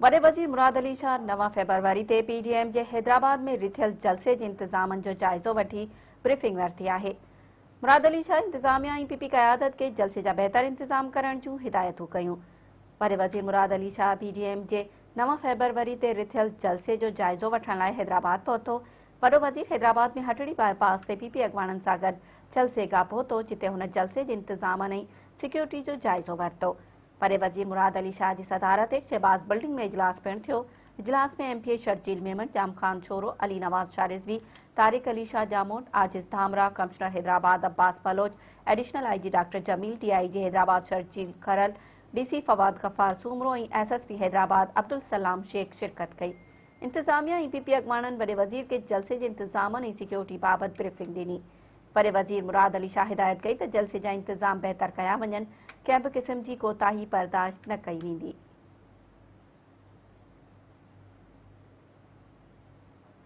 वॾे वज़ीर मुराद अली शाह 9 फ़रवरी ते PDM जे हैदराबाद में रिथियल जलसे जे इंतज़ामनि जो जाइज़ो वठी ब्रीफिंग वरिती आहे। मुराद अली शाह इंतज़ामिया ऐं PP क़यादत के जलसे जा बहितर इंतज़ाम करण जूं हिदायतूं कयूं। वॾे वज़ीर मुराद अली शाह PDM जे 9 फ़रवरी ते रिथियल जलसे जो जाइज़ो वठण लाइ हैदराबाद पहुतो। वॾो वज़ीर हैदराबाद में हटड़ी बाईपास ते PP अॻवाननि सां गॾु जलसे गा पहुतो, जिते हुन जलसे जे इंतज़ामनि ऐं सिक्योरिटी जो जाइज़ो वरितो। वॾे वज़ीर मुराद अली शाह जी सदारत हेठि शहबाज़ बिल्डिंग में इजलास पिणु थियो। इजलास में MPA Sharjeel Memon, Jam Khan Chhoro, Ali Nawaz Shah Rizvi, Tariq Ali Shah Jamot, Ajiz Dhamra, commissioner Hyderabad Abbas Baloch, additional IG doctor Jameel, DIG Hyderabad Sharjeel Kharal, DC Fawad Ghaffar Soomro ऐं SSP हैदराबाद अब्दुल सलाम शेख शिरकत कई। इंतज़ामिया ऐं PP अॻवाननि वॾे वज़ीर के जलसे जे इंतज़ामनि ऐं सिक्योरिटी बाबति ब्रीफिंग ॾिनी। वॾे वज़ीर मुराद अली शाह हिदायत कई त जलसे जा इंतज़ाम बहितर कया वञनि, कंहिं बि क़िस्म जी कोताही बर्दाश्त न कई वेंदी।